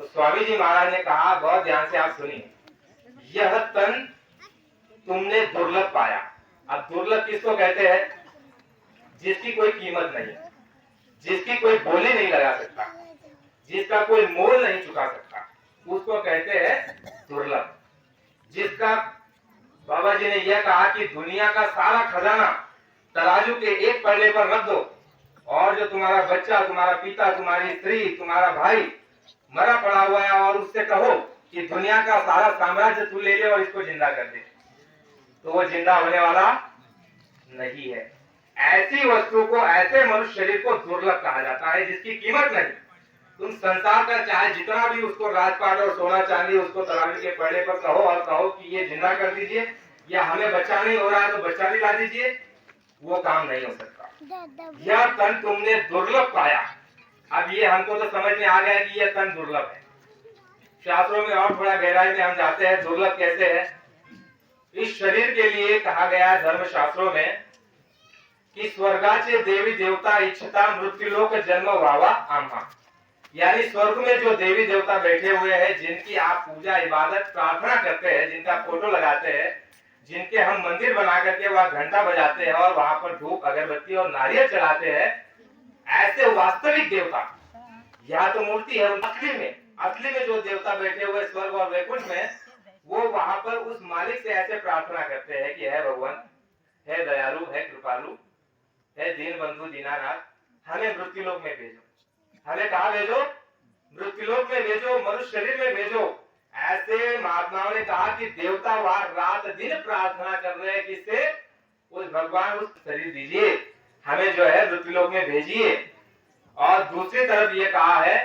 तो स्वामी जी महाराज ने कहा, बहुत ध्यान से आप सुनिए, यह तन तुमने दुर्लभ पाया। अब दुर्लभ किसको कहते हैं? जिसकी कोई कीमत नहीं, जिसकी कोई बोली नहीं लगा सकता, जिसका कोई मोल नहीं चुका सकता, उसको कहते हैं दुर्लभ। जिसका बाबा जी ने यह कहा कि दुनिया का सारा खजाना तराजू के एक पल्ले पर रख दो, और जो तुम्हारा बच्चा, तुम्हारा पिता, तुम्हारी स्त्री, तुम्हारा भाई मरा पड़ा हुआ है, और उससे कहो कि दुनिया का सारा साम्राज्य तू ले ले और इसको जिंदा कर दे, तो वो जिंदा होने वाला नहीं है। ऐसी वस्तु को, ऐसे मनुष्य शरीर को दुर्लभ कहा जाता है, जिसकी कीमत नहीं। तुम संसार का चाहे जितना भी उसको राजपाट और सोना चांदी उसको तराजू के पड़े पर कहो और कहो कि ये जिंदा कर दीजिए, या हमें बच्चा नहीं हो रहा है तो बच्चा दिला दीजिए, वो काम नहीं हो सकता। यह तन तुमने दुर्लभ पाया। अब ये हमको तो समझ में आ गया कि यह तन दुर्लभ है। शास्त्रों में और थोड़ा गहराई में हम जाते हैं, दुर्लभ कैसे है। इस शरीर के लिए कहा गया है धर्म शास्त्रों में कि स्वर्गाचे देवी देवता इच्छता मृत्युलोक जन्म वावा आम्हा, यानी स्वर्ग में जो देवी देवता बैठे हुए हैं, जिनकी आप पूजा इबादत प्रार्थना करते हैं, जिनका फोटो लगाते हैं, जिनके हम मंदिर बना करके वहां घंटा बजाते हैं और वहां पर धूप अगरबत्ती और नारियल चढ़ाते हैं, ऐसे वास्तविक देवता, यह तो मूर्ति है, असली में जो देवता बैठे हुए स्वर्ग और वैकुंठ में, वो वहां पर उस मालिक से ऐसे प्रार्थना करते हैं कि हे भगवान, हे दयालु, हे कृपालु, हे दीन बंधु दीनानाथ, हमें मृत्युलोक में भेजो। हमें कहा भेजो? मृत्युलोक में भेजो, मनुष्य शरीर में भेजो। ऐसे महात्माओं ने कहा कि देवता वहां रात दिन प्रार्थना कर रहे हैं, किससे? उस भगवान, उस शरीर दीजिए, हमें जो है मृत्युलोक में भेजिए। और दूसरी तरफ ये कहा है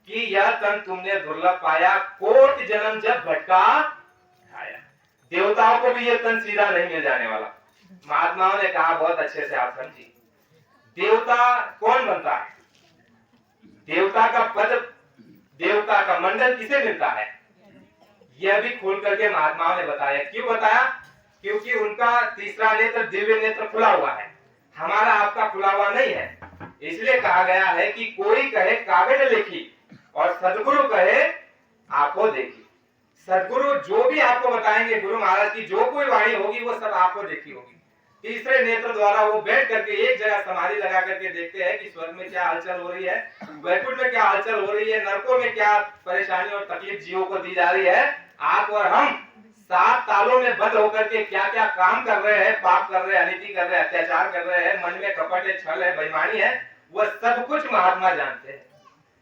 कि यह तन तुमने दुर्लभ पाया, कोटि जन्म जब भटका खाया। देवताओं को भी यह तन सीधा नहीं मिल जाने वाला। महात्माओं ने कहा, बहुत अच्छे से आप समझिए, देवता कौन बनता है? देवता का पद, देवता का मंडल किसे मिलता है? यह भी खोल करके महात्माओं ने बताया। क्यों बताया? क्योंकि उनका तीसरा नेत्र, दिव्य नेत्र खुला हुआ है, हमारा आपका खुला हुआ नहीं है। इसलिए कहा गया है कि कोई कहे कागज लिखी और सदगुरु कहे आंखों देखी। सदगुरु जो भी आपको बताएंगे, गुरु महाराज की जो कोई वाणी होगी, वो सब आपको देखी होगी। तीसरे नेत्र द्वारा वो बैठ करके एक जगह समाधि लगा करके देखते हैं कि स्वर्ग में क्या हलचल हो रही है, वैकुंठ में क्या हलचल हो रही है, नरकों में क्या परेशानी और तकलीफ जीवों को दी जा रही है। आप और हम 7 तालों में बंद होकर के क्या क्या काम कर रहे हैं, पाप कर रहे हैं, अनिति कर रहे हैं, अत्याचार कर रहे हैं, मन में कपट है, छल है, बेईमानी है, वह सब कुछ महात्मा जानते हैं।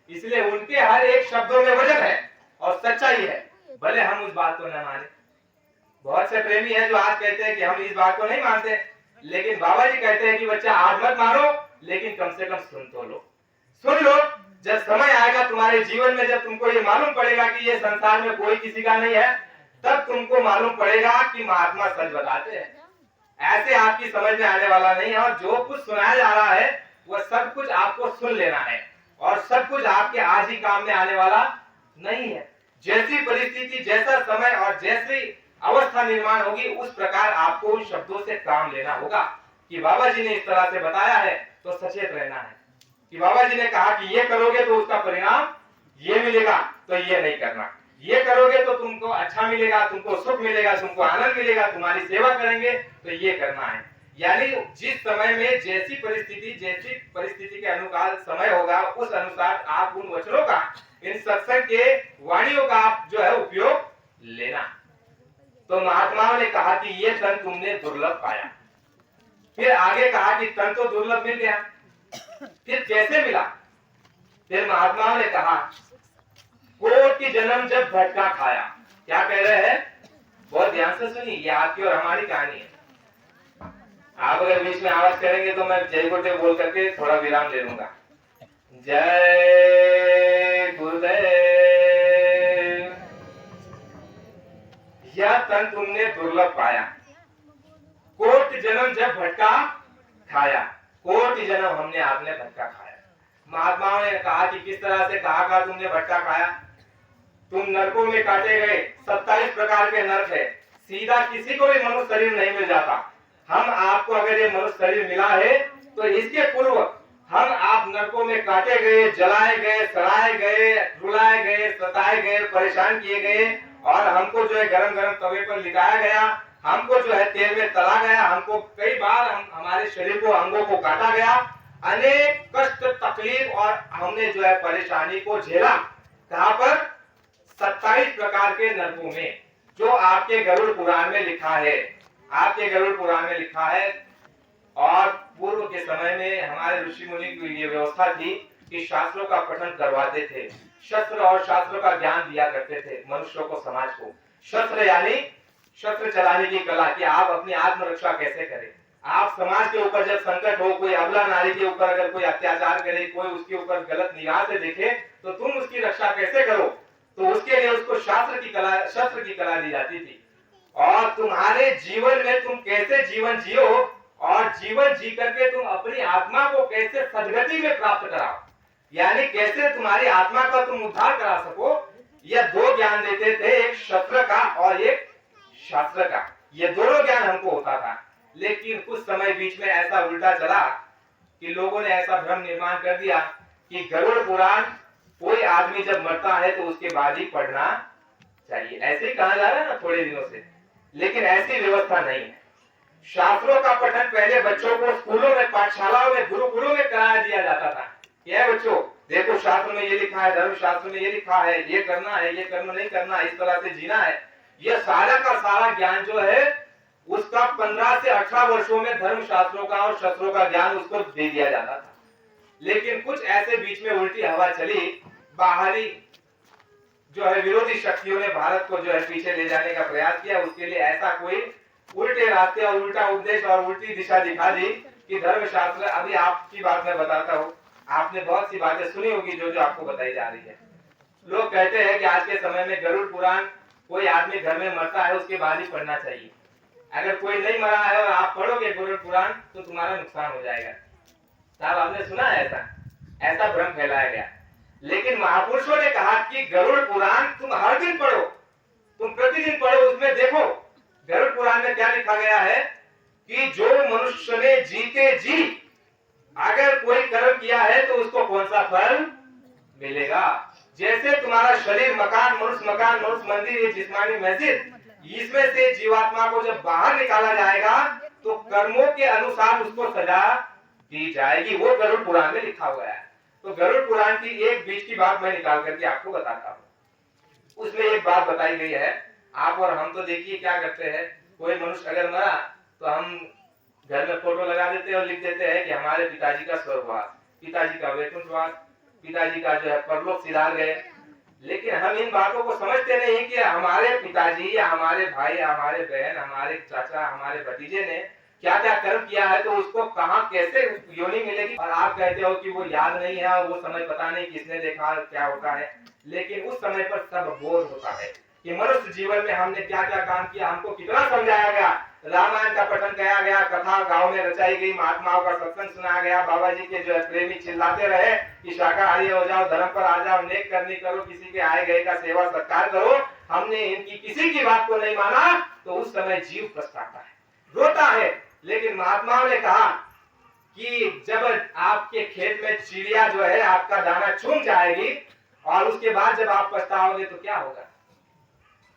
इसलिए उनके हर एक शब्दों में वजन है और सच्चाई है, भले हम उस बात को न माने। बहुत से प्रेमी है जो आज कहते हैं कि हम इस बात को नहीं मानते, लेकिन बाबा जी कहते हैं कि बच्चा आज मत मानो, लेकिन कम से कम सुन तो लो, सुन लो। जब समय आएगा तुम्हारे जीवन में, जब तुमको ये मालूम पड़ेगा कि ये संसार में कोई किसी का नहीं है, तब तुमको मालूम पड़ेगा कि महात्मा सच बताते हैं। ऐसे आपकी समझ में आने वाला नहीं है, और जो कुछ सुनाया जा रहा है वह सब कुछ आपको सुन लेना है, और सब कुछ आपके आज ही काम में आने वाला नहीं है। जैसी परिस्थिति, जैसा समय और जैसी अवस्था निर्माण होगी, उस प्रकार आपको उन शब्दों से काम लेना होगा कि बाबा जी ने इस तरह से बताया है तो सचेत रहना है। कि बाबा जी ने कहा कि ये करोगे तो उसका परिणाम ये मिलेगा, तो ये नहीं करना, ये करोगे तो तुमको अच्छा मिलेगा, तुमको सुख मिलेगा, तुमको आनंद मिलेगा, तुम्हारी सेवा करेंगे तो ये करना है। यानी जिस समय में जैसी परिस्थिति के अनुसार समय होगा, उस अनुसार आप उन वचनों का, इन सत्संग के वाणियों का आप जो है उपयोग लेना। तो महात्माओं ने कहा कि ये तन तुमने दुर्लभ पाया। फिर आगे कहा कि तन तो दुर्लभ मिल गया, फिर कैसे मिला? फिर महात्माओं ने कहा, कोटि जन्म जब भटका खाया। क्या कह रहे हैं? बहुत ध्यान से सुनिए, ये आपकी और हमारी कहानी है। आप अगर बीच में आवाज करेंगे तो मैं जय गुरुदेव बोल करके थोड़ा विराम ले लूंगा। जय गुरुदेव। यह तन तुमने दुर्लभ पाया, कोटि जन्म जब भटका खाया। कोटि जन्म हमने आपने भटका खाया। महात्माओं ने कहा कि किस तरह से कहा तुमने भटका खाया। तुम नरकों में काटे गए, 27 प्रकार के नरक है, सीधा किसी को भी मनुष्य शरीर नहीं मिल जाता। हम आपको अगर ये मनुष्य शरीर मिला है तो इसके पूर्व हम आप नरकों में काटे गए, जलाए गए, सड़ाए गए, रुलाए गए, सताए गए, परेशान किए गए, और हमको जो है गरम गरम तवे पर लिटाया गया, हमको जो है तेल में तला गया, हमको कई बार हमारे शरीर को, अंगों को काटा गया, अनेक कष्ट, तकलीफ और हमने जो है परेशानी को झेला। कहां पर? 27 प्रकार के नरकों में, जो आपके गरुड़ पुराण में लिखा है। आपके गरुड़ पुराण में लिखा है। और पूर्व के समय में हमारे ऋषि मुनि की ये व्यवस्था थी कि शास्त्रों का पठन करवाते थे, शस्त्र और शास्त्रों का ज्ञान दिया करते थे मनुष्यों को, समाज को। शस्त्र यानी शस्त्र चलाने की कला, कि आप अपनी आत्मरक्षा कैसे करें। आप समाज के ऊपर जब संकट हो, कोई अबला नारी के ऊपर अगर कोई अत्याचार करे, कोई उसके ऊपर गलत निगाह से देखे, तो तुम उसकी रक्षा कैसे करो, तो उसके लिए उसको शास्त्र की कला, शस्त्र की कला दी जाती थी। और तुम्हारे जीवन में तुम कैसे जीवन जियो, और जीवन जी करके तुम अपनी आत्मा को कैसे सदगति में प्राप्त कराओ, यानी कैसे तुम्हारी आत्मा का तुम उद्धार करा सको, यह दो ज्ञान देते थे, एक शस्त्र का और एक शास्त्र का। ये दोनों ज्ञान हमको होता था। लेकिन कुछ समय बीच में ऐसा उल्टा चला कि लोगों ने ऐसा भ्रम निर्माण कर दिया कि गरुड़ पुराण कोई आदमी जब मरता है तो उसके बाद ही पढ़ना चाहिए, ऐसे ही कहा जा रहा है ना थोड़े दिनों से। लेकिन ऐसी व्यवस्था नहीं है। शास्त्रों का पठन पहले बच्चों को स्कूलों में, पाठशालाओं में, गुरुकुलों में कराया दिया जाता था। क्या बच्चों, देखो शास्त्र में ये लिखा है, धर्म शास्त्र में ये लिखा है, ये करना है, ये कर्म नहीं करना, इस तरह से जीना है। यह सारा का सारा ज्ञान जो है उसका 15 से 18 वर्षों में धर्म शास्त्रों का और शस्त्रों का ज्ञान उसको दे दिया जाता था। लेकिन कुछ ऐसे बीच में उल्टी हवा चली, बाहरी जो है विरोधी शक्तियों ने भारत को जो है पीछे ले जाने का प्रयास किया। उसके लिए ऐसा कोई उल्टे रास्ते और उल्टा उपदेश और उल्टी दिशा दिखा दी कि धर्म शास्त्र, अभी आपकी बात मैं बताता हूँ, आपने बहुत सी बातें सुनी होगी जो जो आपको बताई जा रही है। लोग कहते हैं कि आज के समय में गरुड़ पुराण कोई आदमी घर में मरता है उसके बाद ही पढ़ना चाहिए। अगर कोई नहीं मरा है और आप पढ़ोगे गरुड़ पुराण तो तुम्हारा नुकसान हो जाएगा। साहब, आपने सुना है ऐसा भ्रम फैलाया गया। लेकिन महापुरुषों ने कहा कि गरुड़ पुराण तुम हर दिन पढ़ो, तुम प्रतिदिन पढ़ो। उसमें देखो गरुड़ पुराण में क्या लिखा गया है कि जो मनुष्य ने जीते जी अगर कोई कर्म किया है तो उसको कौन सा फल मिलेगा। जैसे तुम्हारा शरीर मकान, मनुष्य मंदिर, ये जिस्मानी मस्जिद, इसमें से जीवात्मा को जब बाहर निकाला जाएगा तो कर्मों के अनुसार उसको सजा दी जाएगी। वो गरुड़ पुराण में लिखा हुआ है। तो गरुड़ पुराण की एक बीच की बात मैं निकाल करके आपको बताता हूँ। उसमें एक बात बताई गई है। आप और हम तो देखिए क्या करते हैं, कोई मनुष्य अगर मरा तो हम घर में फोटो लगा देते हैं और लिख देते हैं कि हमारे पिताजी का स्वर्गवास, पिताजी का वैकुंठवास, पिताजी का जो है परलोक सिधार गए। लेकिन हम इन बातों को समझते नहीं कि हमारे पिताजी या हमारे भाई या हमारे बहन, हमारे चाचा, हमारे भतीजे ने क्या क्या कर्म किया है, तो उसको कहां कैसे योनि मिलेगी। और आप कहते हो कि वो याद नहीं है, वो समय पता नहीं किसने देखा क्या होता है। लेकिन उस समय पर सब बोध होता है कि मनुष्य जीवन में हमने क्या क्या काम किया, हमको कितना समझाया गया। रामायण का पठन किया गया, कथा गांव में रचाई गई, महात्माओं का सत्संग सुनाया गया, बाबा जी के जो है प्रेमी चिल्लाते रहे कि शाकाहारी हो जाओ, धर्म पर आ जाओ, नेक करनी करो, किसी के आए गए का सेवा सत्कार करो। हमने इनकी किसी की बात को नहीं माना तो उस समय जीव पछताता है, रोता है। लेकिन महात्माओं ने कहा कि जब आपके खेत में चिड़िया जो है आपका दाना चुन जाएगी और उसके बाद जब आप पछताओगे तो क्या होगा।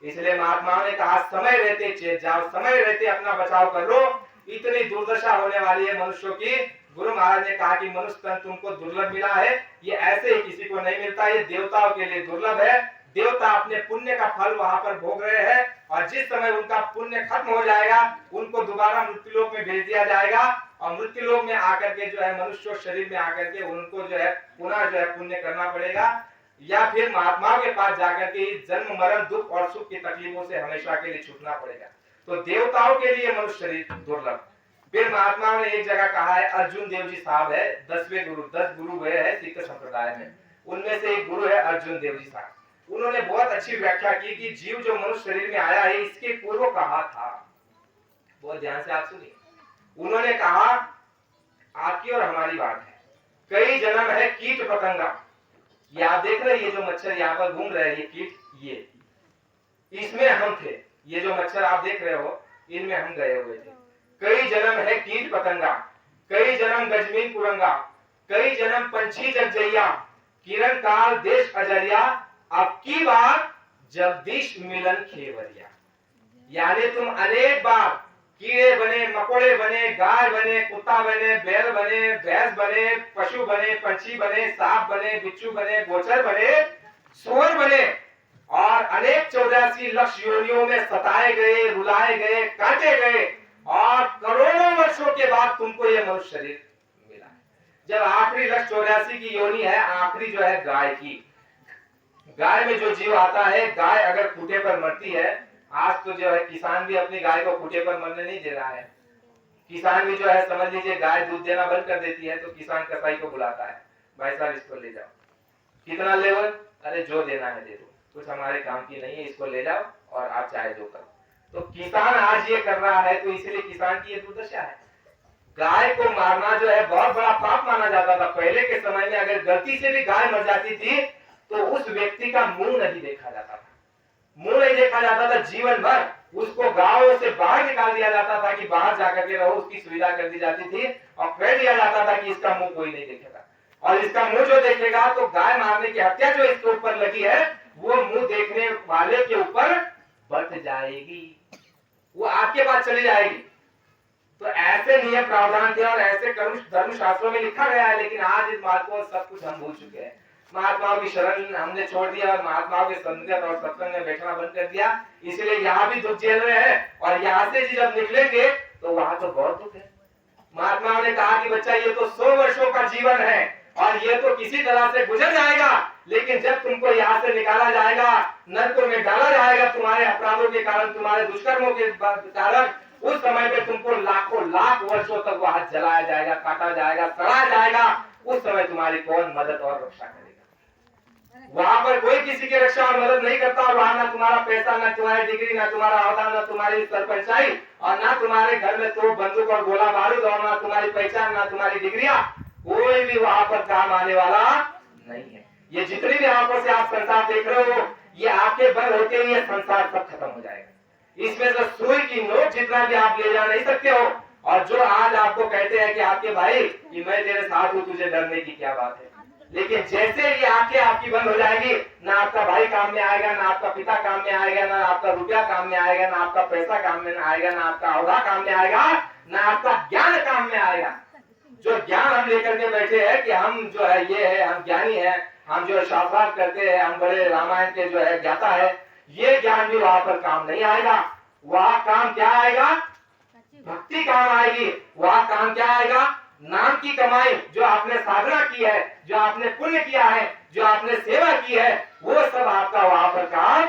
इसलिए महात्माओं ने कहा समय रहते चेत जाओ, समय रहते अपना बचाव कर लो, इतनी दुर्दशा होने वाली है मनुष्यों की। गुरु महाराज ने कहा कि मनुष्य तन तुमको दुर्लभ मिला है, ये ऐसे ही किसी को नहीं मिलता, ये देवताओं के लिए दुर्लभ है। देवता अपने पुण्य का फल वहां पर भोग रहे हैं और जिस समय उनका पुण्य खत्म हो जाएगा उनको दोबारा मृत्युलोक में भेज दिया जाएगा और मृत्युलोक में आकर के जो है मनुष्य शरीर में आकर के उनको जो है पुनः जो है पुण्य करना पड़ेगा, या फिर महात्माओं के पास जाकर के जन्म मरण दुख और सुख की तकलीफों से हमेशा के लिए छूटना पड़ेगा। तो देवताओं के लिए मनुष्य शरीर दुर्लभ। फिर महात्माओं ने एक जगह कहा है, अर्जुन देव जी साहब है 10वें गुरु, 10 गुरु गए हैं सिख संप्रदाय में, उनमें से एक गुरु है अर्जुन देव जी साहब। उन्होंने बहुत अच्छी व्याख्या की कि जीव जो मनुष्य शरीर में आया है इसके पूर्व कहा था। बहुत ध्यान से आप सुनिए। उन्होंने कहा आपकी और हमारी बात है, कई जन्म है कीट पतंगा, ये आप देख रहे हैं ये जो मच्छर यहाँ पर घूम रहे हैं ये कीट, ये इसमें हम थे, ये जो मच्छर आप देख रहे हो इनमें हम गए हुए थे। कई जन्म है कीट पतंगा, कई जन्म गजमीन कुरंगा, कई जन्म पंछी जग जइया, किरण काल देश अजरिया, अब की बार जगदीश मिलन खेवरिया। यानी तुम अनेक बार कीड़े बने, मकोड़े बने, गाय बने, कुत्ता बने, बैल बने, भैंस बने, पशु बने, पंछी बने, सांप बने, बिच्छू बने, गोचर बने, सुअर बने और अनेक 84 लाख योनियों में सताए गए, रुलाए गए, काटे गए और करोड़ों वर्षों के बाद तुमको यह मनुष्य शरीर मिला। जब आखिरी 184 की योनि है, आखिरी जो है गाय की, गाय में जो जीव आता है, गाय अगर खूंटे पर मरती है, आज तो जो है किसान भी अपनी गाय को खूंटे पर मरने नहीं दे रहा है। किसान भी जो है समझ लीजिए गाय दूध देना बंद कर देती है तो किसान कसाई को बुलाता है, भाई साहब इसको ले जाओ, कितना लेवल, अरे जो देना है दे दो, कुछ हमारे काम की नहीं है, इसको ले जाओ और आप चाहे जो करो। तो किसान आज ये कर रहा है, तो इसलिए किसान की ये दुर्दशा है। गाय को मारना जो है बहुत बड़ा पाप माना जाता था। पहले के समय में अगर गलती से भी गाय मर जाती थी तो उस व्यक्ति का मुंह नहीं देखा जाता था, मुंह नहीं देखा जाता था जीवन भर। उसको गांव से बाहर निकाल दिया जाता था कि बाहर जाकर के रहो, उसकी सुविधा कर दी जाती थी और कह दिया जाता था कि इसका मुंह कोई नहीं देखेगा, और इसका मुंह जो देखेगा तो गाय मारने की हत्या जो इसके ऊपर लगी है वो मुंह देखने वाले के ऊपर बढ़ जाएगी, वो आपके पास चली जाएगी। तो ऐसे नियम प्रावधान थे और ऐसे धर्म शास्त्रों में लिखा गया है, लेकिन आज इस बात को सब कुछ हम भूल चुके हैं। महात्माओं की शरण हमने छोड़ दिया और महात्माओं के संगत और सत्संग में बैठना बंद कर दिया, इसलिए यहाँ भी दुख झेल रहे हैं और यहाँ से जब निकलेंगे तो वहां तो बहुत दुख है। महात्माओं ने कहा कि बच्चा ये तो 100 वर्षों का जीवन है और ये तो किसी तरह से गुजर जाएगा, लेकिन जब तुमको यहाँ से निकाला जाएगा, नरकों में डाला जाएगा तुम्हारे अपराधों के कारण, तुम्हारे दुष्कर्मों के कारण, उस समय पे तुमको लाखों लाख वर्षों तक वहां जलाया जाएगा, काटा जाएगा, सड़ाया जाएगा। उस समय तुम्हारी कौन मदद और रक्षा करेगा? वहां पर कोई किसी की रक्षा और मदद नहीं करता, और वहां ना तुम्हारा पैसा, ना तुम्हारी डिग्री, ना तुम्हारा अहदा, ना तुम्हारी सरपंचाई, और ना तुम्हारे घर में तो बंदूक और गोला बारूद, और ना तुम्हारी पहचान, ना तुम्हारी डिग्रियां, कोई भी वहां पर काम आने वाला नहीं है। ये जितनी भी आंखों से आप संसार देख रहे हो, ये आंखें बंद होते ही ये संसार सब खत्म हो जाएगा। इसमें से सुई की नोट जितना भी आप ले जा नहीं सकते हो। और जो आज आपको कहते हैं कि आपके भाई कि मैं तेरे साथ हूं, तुझे डरने की क्या बात है, लेकिन जैसे ये आंखें आपकी बंद हो जाएगी, ना आपका भाई काम में आएगा, ना आपका पिता काम में आएगा, ना आपका रुपया काम में आएगा, ना आपका पैसा काम में आएगा, ना आपका औहदा काम में आएगा, ना आपका ज्ञान काम में आएगा। जो ज्ञान हम लेकर के बैठे हैं कि हम जो है ये है, हम ज्ञानी है, हम जो है शास्त्रार्थ करते हैं, हम बड़े रामायण के जो है ज्ञाता है, ये ज्ञान भी वहां पर काम नहीं आएगा। वहां काम क्या आएगा? भक्ति काम आएगी। वहां काम क्या आएगा? नाम की कमाई, जो आपने साधना की है, जो आपने पुण्य किया है, जो आपने सेवा की है, वो सब आपका वहां पर काम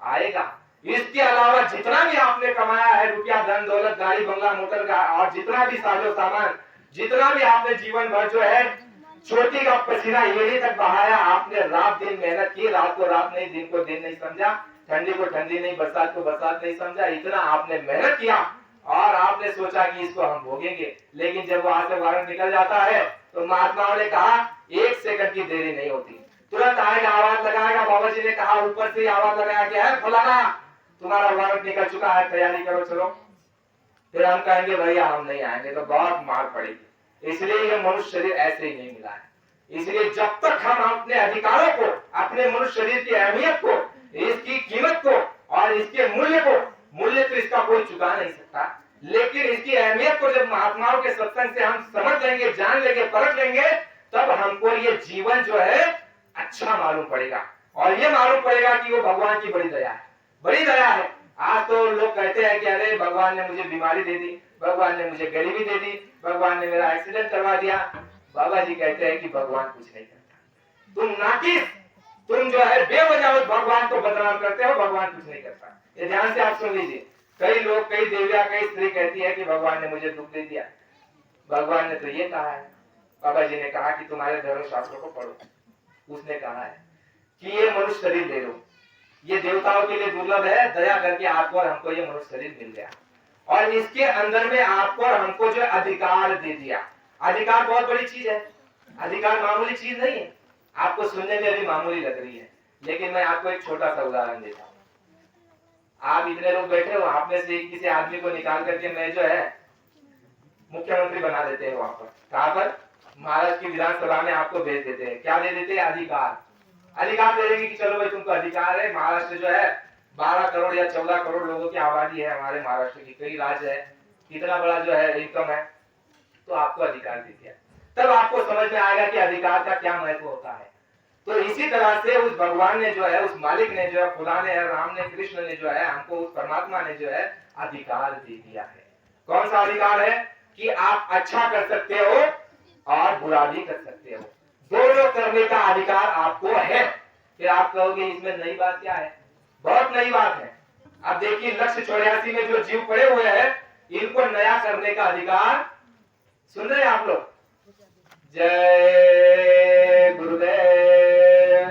आएगा। इसके अलावा जितना भी आपने कमाया है, रुपया, धन दौलत, गाड़ी बंगला, मोटर का, और जितना भी साजो सामान, जितना भी आपने जीवन भर जो है छोटी का पसीना एड़ी तक बहाया, आपने रात दिन मेहनत की, रात को रात नहीं, दिन को दिन नहीं समझा, ठंडी को ठंडी नहीं, बरसात को बरसात नहीं समझा, इतना आपने मेहनत किया और आपने सोचा कि इसको हम भोगेंगे। लेकिन जब वहां से वारंट निकल जाता है तो महात्माओं ने कहा 1 सेकंड की देरी नहीं होती, तुरंत आएगा, आवाज लगाएगा। बाबा जी ने कहा ऊपर से आवाज लगाया गया है, फलाना तुम्हारा वारंट निकल चुका है, तैयारी करो, चलो। फिर हम कहेंगे भैया हम नहीं आएंगे, तो बहुत मार पड़ेगी। इसलिए ये मनुष्य शरीर ऐसे ही नहीं मिला है। इसलिए जब तक हम अपने अधिकारों को, अपने मनुष्य शरीर की अहमियत को, इसकी कीमत को और इसके मूल्य को, मूल्य तो इसका कोई चुका नहीं सकता, लेकिन इसकी अहमियत को जब महात्माओं के सत्संग से हम समझ लेंगे, जान लेंगे, परख लेंगे, तब हमको ये जीवन जो है अच्छा मालूम पड़ेगा। और ये मालूम पड़ेगा कि वो भगवान की बड़ी दया है, बड़ी दया है। आज तो लोग कहते हैं कि अरे भगवान ने मुझे बीमारी दे दी, भगवान ने मुझे गरीबी दे दी, भगवान ने मेरा एक्सीडेंट करवा दिया। बाबा जी कहते हैं कि भगवान कुछ नहीं करता, तुम नाकिस, तुम जो है बेवजह भगवान को बदनाम करते हो, भगवान कुछ नहीं करता। ये ध्यान से आप सुन लीजिए। कई लोग, कई देवियां, कई स्त्री कहती है कि भगवान ने मुझे दुख दे दिया। भगवान ने तो ये कहा है, बाबा जी ने कहा कि तुम्हारे धर्म शास्त्रों को पढ़ो। उसने कहा है कि ये मनुष्य शरीर ले लो, ये देवताओं के लिए दुर्लभ है, दया करके आपको और हमको ये मनुष्य शरीर मिल गया, और इसके अंदर में आपको और हमको जो अधिकार दे दिया। अधिकार बहुत बड़ी चीज है, अधिकार मामूली चीज नहीं है। आपको सुनने में अभी मामूली लग रही है, लेकिन मैं आपको एक छोटा सा उदाहरण देता हूँ। आप इतने लोग बैठे हो, आप में से किसी आदमी को निकाल करके मैं जो है मुख्यमंत्री बना देते हैं वहां पर। कहां पर? महाराष्ट्र की विधानसभा में आपको भेज देते हैं। क्या दे देते हैं? अधिकार। अधिकार दे देंगे कि चलो भाई तुमको अधिकार है। महाराष्ट्र जो है 12 करोड़ या 14 करोड़ लोगों की आबादी है हमारे महाराष्ट्र की, कई राज्य है, कितना बड़ा जो है इनकम है, तो आपको अधिकार दे दिया। तब आपको समझ में आएगा कि अधिकार का क्या महत्व होता है। तो इसी तरह से उस भगवान ने जो है, उस मालिक ने जो है, खुदा ने, राम ने, कृष्ण ने जो है, हमको उस परमात्मा ने जो है अधिकार दे दिया है। कौन सा अधिकार है? कि आप अच्छा कर सकते हो और बुरा भी कर सकते हो, दोनों करने का अधिकार आपको है। फिर आप कहोगे इसमें नई बात क्या है? बहुत नई बात है। अब देखिए लक्ष्य 84 में जो जीव पड़े हुए हैं, इनको नया करने का अधिकार, सुन रहे हैं आप लोग? जय गुरुदेव।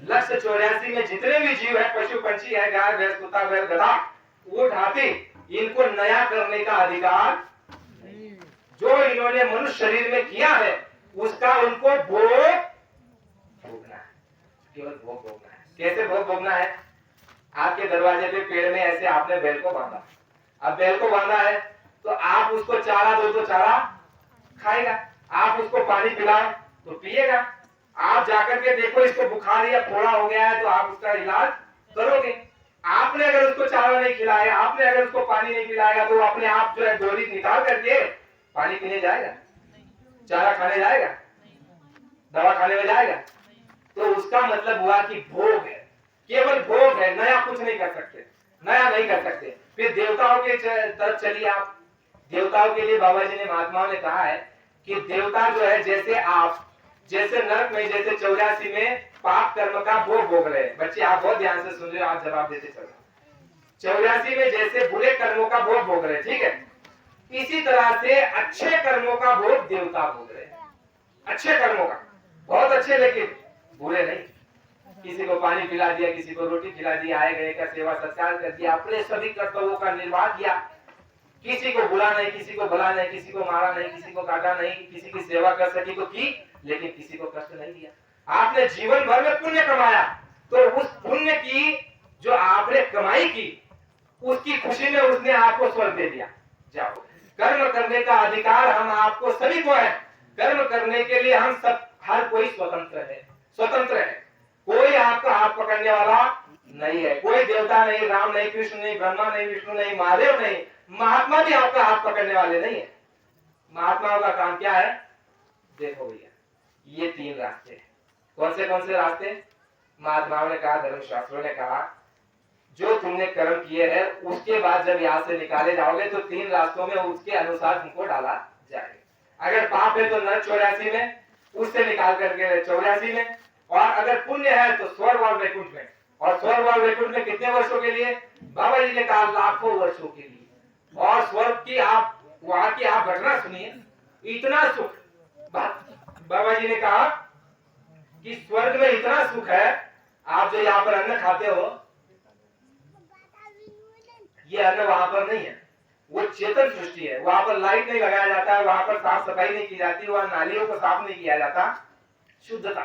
लक्ष्य 84 में जितने भी जीव है, पशु पंछी है, गाय भैंस कुत्ता बैल गधा ऊंट हाथी, इनको नया करने का अधिकार, जो इन्होंने मनुष्य शरीर में किया है उसका उनको भोग भोगना है, केवल भोग भोगना है। कैसे भोग भोगना है? आपके दरवाजे पे पेड़ में ऐसे आपने बैल को बांधा, अब बैल को बांधा है तो आप उसको चारा दो तो चारा खाएगा, आप उसको पानी पिलाओ तो पिएगा, आप जाकर के देखो इसको बुखार या फोड़ा हो गया है तो आप उसका इलाज करोगे। आपने अगर उसको चारा नहीं खिलाया, आपने अगर उसको पानी नहीं पिलाएगा तो अपने आप जो है डोरी निकाल करके पानी पीने जाएगा, चारा खाने जाएगा, दवा खाने में जाएगा। तो उसका मतलब हुआ कि भोग है, केवल भोग है, नया कुछ नहीं कर सकते, नया नहीं कर सकते। फिर देवताओं के तरफ चलिए आप। देवताओं के लिए बाबा जी ने, महात्माओं ने कहा है कि देवता जो है, जैसे आप, जैसे नरक में, जैसे 84 में पाप कर्म का भोग भोग रहे हैं। बच्चे आप बहुत ध्यान से सुन रहे हो, आप जवाब देते चलो। 84 में जैसे बुरे कर्मों का भोग भोग रहे हैं, ठीक है, इसी तरह से अच्छे कर्मों का भोग देवता भोग रहे हैं। अच्छे कर्मों का, बहुत अच्छे, लेकिन बुरे नहीं। किसी को पानी पिला दिया, किसी को रोटी खिला दिया, आए गए का सेवा सत्कार कर दिया, अपने सभी कर्तव्यों का निर्वाह किया, किसी को बुला नहीं, किसी को भला नहीं, किसी को मारा नहीं, किसी को काटा नहीं, किसी की सेवा कर सकी तो की, लेकिन किसी को कष्ट नहीं दिया। आपने जीवन भर में पुण्य कमाया, तो उस पुण्य की जो आपने कमाई की, उसकी खुशी में उसने आपको स्वर्ग दे दिया। जाओ, कर्म करने का अधिकार हम आपको सभी को है। कर्म करने के लिए हम सब, हर कोई स्वतंत्र है, स्वतंत्र है। कोई आपका हाथ पकड़ने वाला नहीं है, कोई देवता नहीं, राम नहीं, कृष्ण नहीं, ब्रह्मा नहीं, विष्णु नहीं, महादेव नहीं, महात्मा भी आपका हाथ पकड़ने वाले नहीं है। महात्माओं का काम क्या है? देखो भैया, ये 3 रास्ते हैं। कौन से रास्ते? महात्माओं ने कहा, धर्मशास्त्रों ने कहा, जो तुमने कर्म किए हैं उसके बाद जब यहाँ से निकाले जाओगे तो 3 रास्तों में उसके अनुसार तुमको डाला जाएगा। अगर पाप है तो नरक 84 में, उससे निकाल करके 84 में, और अगर पुण्य है तो स्वर्ग और वैकुंठ में। और स्वर्ग और वैकुंठ में कितने वर्षों के लिए? बाबा जी ने कहा लाखों वर्षों के लिए। और स्वर्ग की आप, वहां की आप घटना सुनिए, इतना सुख, बाबा जी ने कहा कि स्वर्ग में इतना सुख है, आप जो यहाँ पर अन्न खाते हो, ये अन्न वहां पर नहीं है, वो चेतन सृष्टि है। वहां पर लाइट नहीं लगाया जाता है, वहां पर साफ सफाई नहीं की जाती, वहां नालियों को साफ नहीं किया जाता, शुद्धता,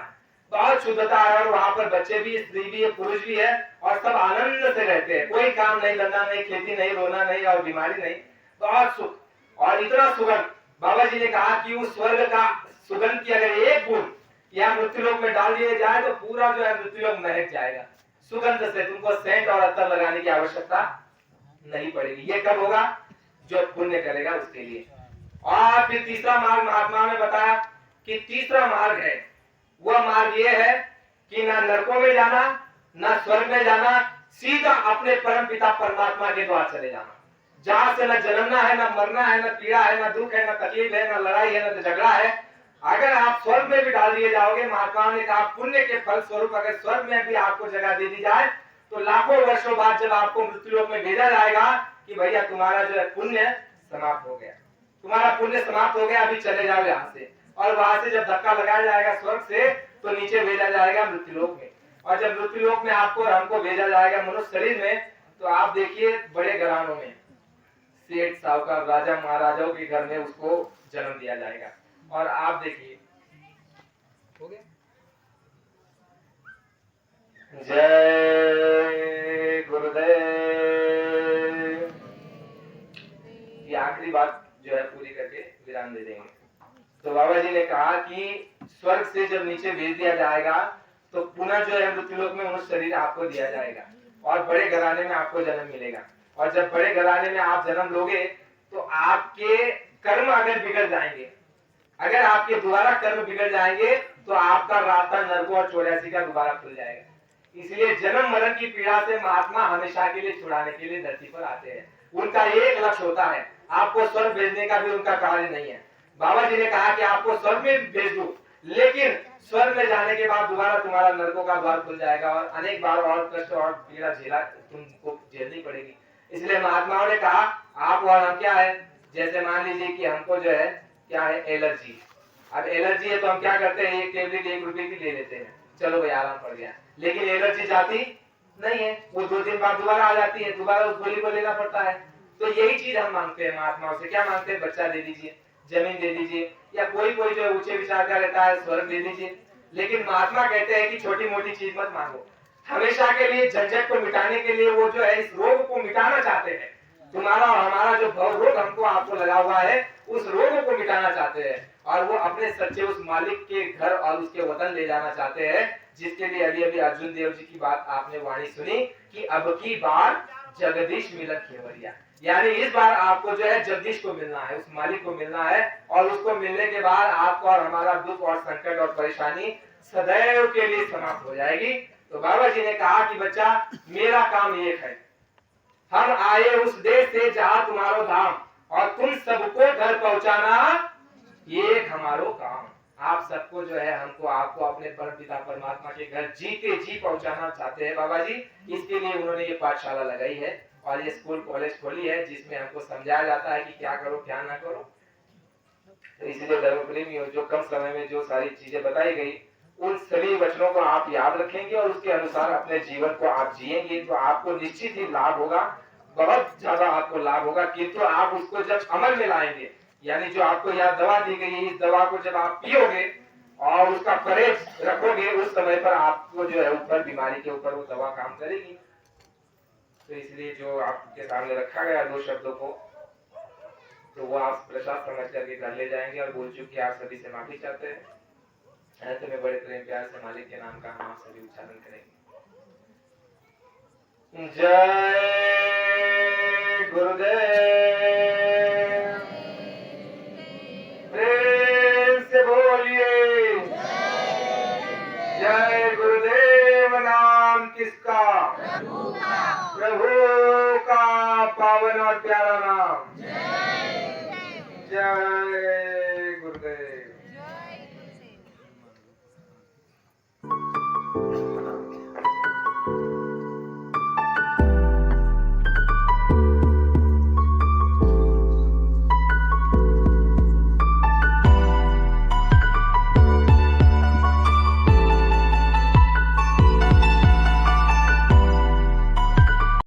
बहुत शुद्धता है। और वहां पर बच्चे भी, स्त्री भी है, पुरुष भी है, और सब आनंद से रहते हैं। कोई काम नहीं, धंधा नहीं, खेती नहीं, रोना नहीं और बीमारी नहीं, बहुत सुख। और इतना सुगंध, बाबा जी ने कहा कि उस स्वर्ग का सुगंध की अगर एक बूंद या मृत्युलोक में डाल दिए जाए तो पूरा जो है मृत्युलोक महक जाएगा सुगंध से। तुमको सेंट और अत्तर लगाने की आवश्यकता नहीं पड़ेगी। ये कब होगा? जो पुण्य करेगा उसके लिए। और फिर तीसरा मार्ग महात्मा ने बताया कि तीसरा मार्ग है, वह मार्ग ये है कि ना नरकों में जाना, ना स्वर्ग में जाना, सीधा अपने परम पिता परमात्मा के द्वार चले जाना, जहां से न जन्मना है, न मरना है, न पीड़ा है, न दुख है, न तकलीफ है, न लड़ाई है, न झगड़ा है। अगर आप स्वर्ग में भी डाल दिए जाओगे, महात्मा ने कहा पुण्य के फल स्वरूप अगर स्वर्ग में भी आपको जगह दे दी जाए तो लाखों वर्षों बाद जब आपको मृत्युलोक में भेजा जाएगा कि भैया तुम्हारा जो है पुण्य समाप्त हो गया, तुम्हारा पुण्य समाप्त हो गया, अभी चले जाओ यहाँ से। और वहां से जब धक्का लगाया जाएगा स्वर्ग से तो नीचे भेजा जाएगा मृत्युलोक में। और जब मृत्युलोक में आपको और हमको भेजा जाएगा मनुष्य शरीर में, तो आप देखिए बड़े घरानों में, सेठ साहूकार, राजा महाराजाओं के घर में उसको जन्म दिया जाएगा। और आप देखिए, हो गया? जय गुरुदेव। ये आखिरी बात जो है पूरी करके विराम दे देंगे। तो बाबा नीचे भेज दिया जाएगा तो पुनः जो है मृत्युलोक में मनुष्य शरीर आपको दिया जाएगा और बड़े घराने में आपको जन्म मिलेगा। और जब बड़े घराने में आप जन्म लोगे तो आपके कर्म अगर बिगड़ जाएंगे, अगर आपके दोबारा कर्म बिगड़ जाएंगे तो आपका रास्ता नरक और 84 का दोबारा खुल जाएगा। इसलिए जन्म मरण की पीड़ा से महात्मा हमेशा के लिए छुड़ाने के लिए धरती पर आते हैं। उनका एक लक्ष्य होता है, आपको स्वर्ग भेजने का भी उनका कार्य नहीं है। बाबा जी ने कहा कि आपको स्वर्ग में भेज दूं, लेकिन स्वर्ग में जाने के बाद दोबारा तुम्हारा नरकों का द्वार खुल जाएगा और अनेक बार और कष्ट और पीड़ा झेला तुमको झेलनी पड़ेगी। इसलिए महात्माओं ने कहा आप और हम क्या है, जैसे मान लीजिए कि हमको जो है क्या है एलर्जी। अब एलर्जी है तो हम क्या करते हैं, एक टेबलेट 1 रुपए की ले लेते हैं, चलो भाई आराम पड़ गया। लेकिन एलर्जी जाती नहीं है, वो 2 दिन बाद दोबारा आ जाती है, दोबारा उस गोली को लेना पड़ता है। तो यही चीज हम मांगते हैं महात्माओं से। क्या मांगते हैं, बच्चा दे दीजिए, जमीन दे दीजिए, या कोई कोई जो ऊंचे विचार का रहता है स्वर्ग दे दीजिए। लेकिन महात्मा कहते हैं कि छोटी मोटी चीज मत मांगो, हमेशा के लिए झंझट को मिटाने के लिए वो जो है इस रोग को मिटाना चाहते हैं। तुम्हारा और हमारा जो भव रोग हमको आपको लगा हुआ है उस रोग को मिटाना चाहते हैं और वो अपने सच्चे उस मालिक के घर और उसके वतन ले जाना चाहते हैं, जिसके लिए अभी अभी अर्जुन देव जी की बात आपने वाणी सुनी कि अब की बार जगदीश मिलन खेवरिया, यानी इस बार आपको जो है जगदीश को मिलना है, उस मालिक को मिलना है और उसको मिलने के बाद आपको और हमारा दुख और संकट और परेशानी सदैव के लिए समाप्त हो जाएगी। तो बाबा जी ने कहा कि बच्चा मेरा काम एक है, हम आए उस देश से जहां तुम्हारो धाम और तुम सबको घर पहुंचाना एक हमारो काम। आप सबको जो है हमको आपको अपने परमपिता परमात्मा के घर जीते जी पहुंचाना चाहते हैं बाबा जी। इसके लिए उन्होंने ये पाठशाला लगाई है और ये स्कूल कॉलेज खोली है जिसमें हमको समझाया जाता है कि क्या करो क्या ना करो। तो इसलिए धर्म प्रेमियों, जो कम समय में जो सारी चीजें बताई गई उन सभी वचनों को आप याद रखेंगे और उसके अनुसार अपने जीवन को आप जिएंगे तो आपको निश्चित ही लाभ होगा, बहुत ज्यादा आपको लाभ होगा। किंतु आप उसको जब अमल में लाएंगे, यानी जो आपको यह दवा दी गई है इस दवा को जब आप पियोगे और उसका परहेज रखोगे, उस समय पर आपको जो है ऊपर बीमारी के ऊपर वो दवा काम करेगी। तो इसलिए जो आपके सामने रखा गया 2 शब्दों को तो वो आप प्रसाद समझ करके घर ले जाएंगे और बोल चुके आप सभी से माफी चाहते हैं। तो मैं बड़े प्रेम प्यार से मालिक के नाम का हम आप सभी उच्चारण करेंगे। जय गुरुदेव, प्रेम से बोलिए जय गुरुदेव। नाम किसका, प्रभु का पावन और प्यारा नाम। जय